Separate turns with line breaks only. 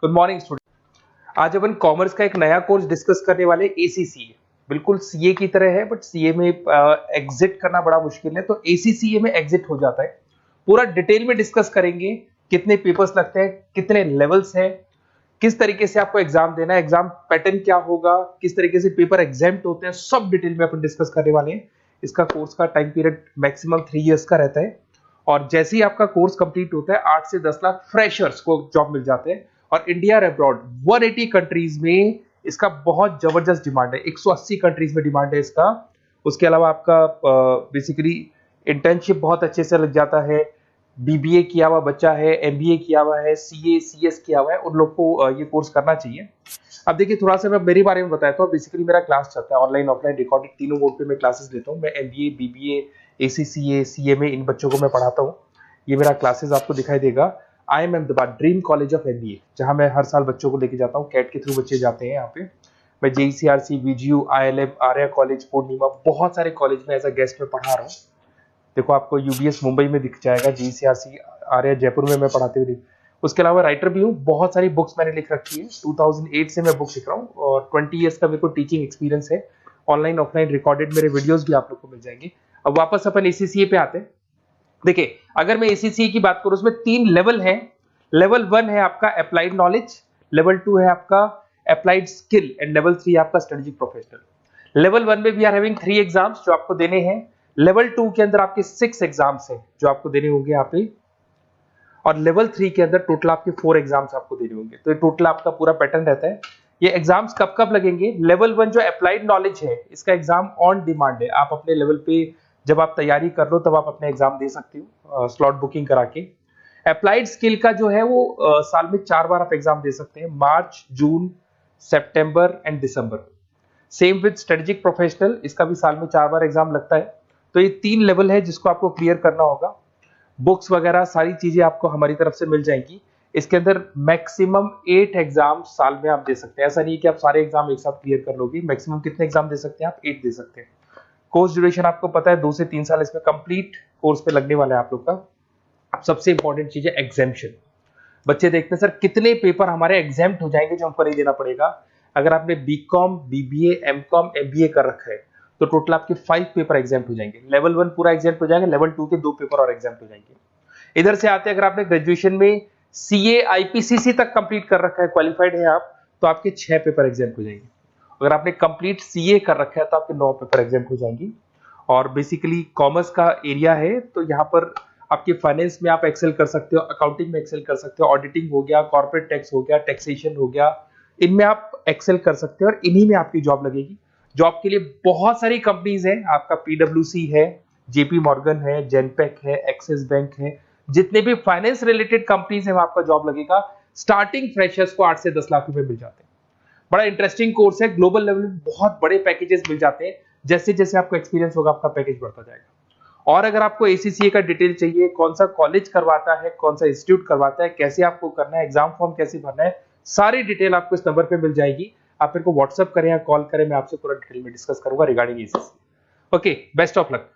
Good morning student. आज अपन commerce का एक नया कोर्स डिस्कस करने वाले एसीसीए। बिल्कुल सीए की तरह है बट सीए में एग्जिट करना बड़ा मुश्किल है, तो एसीसीए में एग्जिट हो जाता है। पूरा डिटेल में डिस्कस करेंगे, कितने पेपर्स लगते हैं, कितने लेवल्स हैं, किस तरीके से आपको एग्जाम देना है, एग्जाम पैटर्न क्या होगा, किस तरीके से पेपर एग्जाम्प्ट होते हैं, सब डिटेल में अपन डिस्कस करने वाले हैं। इसका कोर्स का टाइम पीरियड मैक्सिमम 3 इयर्स का रहता है और जैसे ही आपका कोर्स कंप्लीट होता है 8 से 10 लाख फ्रेशर्स को जॉब मिल जाते हैं और इंडिया और अब्रॉड 180 कंट्रीज में इसका बहुत जबरदस्त डिमांड है। 180 कंट्रीज में डिमांड है इसका। उसके अलावा आपका बेसिकली इंटर्नशिप बहुत अच्छे से लग जाता है। बीबीए किया हुआ बच्चा है, एमबीए किया हुआ है, सीए सीएस किया हुआ है, उन लोग को ये कोर्स करना चाहिए। अब देखिए थोड़ा सा मैं मेरे बारे में बताता हूँ। बेसिकली मेरा क्लास चलता है ऑनलाइन ऑफलाइन रिकॉर्डेड, तीनों मोड पे मैं क्लासेस लेता हूँ। मैं एमबीए, बीबीए, एसीसीए, सीएमए इन बच्चों को मैं पढ़ाता हूँ। ये मेरा क्लासेस आपको दिखाई देगा। I am Ahmedabad dream college of MBA, जहां मैं हर साल बच्चों को लेके जाता हूँ। कैट के थ्रू बच्चे जाते हैं यहाँ पे। मैं जेईसीआरसी, बीजीयू, आईएलएम, आर्या कॉलेज, पूर्णिमा, बहुत सारे कॉलेज में एज अ गेस्ट में पढ़ा रहा हूँ। देखो आपको यूबीएस मुंबई में दिख जाएगा, जेईसीआरसी आर्या जयपुर में मैं पढ़ाते हुए। उसके अलावा राइटर भी हूँ, बहुत सारी बुक्स मैंने लिख रखी है। 2008 से मैं बुक्स लिख रहा हूँ और 20 ईयर्स का मेरे को टीचिंग एक्सपीरियंस है। ऑनलाइन ऑफलाइन रिकॉर्डेड मेरे वीडियोस भी आप लोग को मिल जाएंगे। अब वापस अपन एसीसीए पे आते हैं। देखिए अगर मैं एसीसीए की बात करूं, उसमें 3 लेवल है। लेवल 1 है आपका अप्लाइड नॉलेज, लेवल 2 है आपका अप्लाइड स्किल एंड लेवल 3 आपका स्ट्रेटेजिक प्रोफेशनल। लेवल 1 में वी आर हैविंग 3 एग्जाम्स जो आपको देने हैं। लेवल 2 के अंदर आपके 6 एग्जाम्स हैं जो आपको देने होंगे यहाँ पे, और लेवल 3 के अंदर टोटल आपके 4 एग्जाम्स आपको देने होंगे। तो ये टोटल आपका पूरा पैटर्न रहता है। ये एग्जाम्स कब कब लगेंगे? लेवल 1 जो अप्लाइड नॉलेज है, इसका एग्जाम ऑन डिमांड है। आप अपने लेवल पे जब आप तैयारी कर लो तब आप अपने एग्जाम दे सकते हो स्लॉट बुकिंग करा के। अप्लाइड स्किल का जो है वो साल में 4 बार आप एग्जाम दे सकते हैं, मार्च, जून, सितंबर एंड दिसंबर। सेम विद स्ट्रेटेजिक प्रोफेशनल, इसका भी साल में 4 बार एग्जाम लगता है। तो ये 3 लेवल है जिसको आपको क्लियर करना होगा। बुक्स वगैरह सारी चीजें आपको हमारी तरफ से मिल जाएंगी। इसके अंदर मैक्सिमम 8 एग्जाम साल में आप दे सकते हैं। ऐसा नहीं है कि आप सारे एग्जाम एक साथ क्लियर कर लोगे। मैक्सिमम कितने एग्जाम दे सकते हैं आप? 8 दे सकते हैं। कोर्स ड्यूरेशन आपको पता है 2 से 3 साल इसमें कंप्लीट कोर्स पे लगने वाला है आप लोग का। अब सबसे इंपॉर्टेंट चीज है एग्जेम्पशन। बच्चे देखते हैं सर कितने पेपर हमारे एग्जेम्प्ट हो जाएंगे जो हमको नहीं देना पड़ेगा। अगर आपने बीकॉम, बीबीए, एमकॉम, एमबीए कर रखा है तो टोटल आपके 5 पेपर एग्जेम्प्ट हो जाएंगे। लेवल 1 पूरा एग्जेम्प्ट हो जाएगा, लेवल 2 के 2 पेपर और एग्जेम्प्ट हो जाएंगे। इधर से आते हैं, अगर आपने ग्रेजुएशन में सीए आईपीसीसी तक कंप्लीट कर रखा है, क्वालिफाइड है आप, तो आपके 6 पेपर एग्जेम्प्ट हो जाएंगे। अगर आपने कंप्लीट सीए कर रखा है तो आपके 9 पेपर एग्जाम्प्ट हो जाएंगी। और बेसिकली कॉमर्स का एरिया है तो यहाँ पर आपके फाइनेंस में आप एक्सेल कर सकते हो, अकाउंटिंग में एक्सेल कर सकते हो, ऑडिटिंग हो गया, कॉर्पोरेट टैक्स हो गया, टैक्सेशन हो गया, इनमें आप एक्सेल कर सकते हो और इन्हीं में आपकी जॉब लगेगी। जॉब के लिए बहुत सारी कंपनीज हैं। आपका पीडब्ल्यूसी है, जेपी मॉर्गन है, जेनपेक है, एक्सिस बैंक है, जितने भी फाइनेंस रिलेटेड कंपनीज है वहां आपका जॉब लगेगा। स्टार्टिंग फ्रेशर्स को 8 से 10 लाख रुपए मिल जाते हैं। बड़ा इंटरेस्टिंग कोर्स है। ग्लोबल लेवल में बहुत बड़े पैकेजेस मिल जाते हैं। जैसे जैसे आपको एक्सपीरियंस होगा आपका पैकेज बढ़ता जाएगा। और अगर आपको एसीसीए का डिटेल चाहिए, कौन सा कॉलेज करवाता है, कौन सा इंस्टीट्यूट करवाता है, कैसे आपको करना है, एग्जाम फॉर्म कैसे भरना है, सारी डिटेल आपको इस नंबर पे मिल जाएगी। आप मेरे को व्हाट्सअप करें या कॉल करें, मैं आपसे पूरा डिटेल में डिस्कस करूंगा regarding ACCA. Okay, best of luck.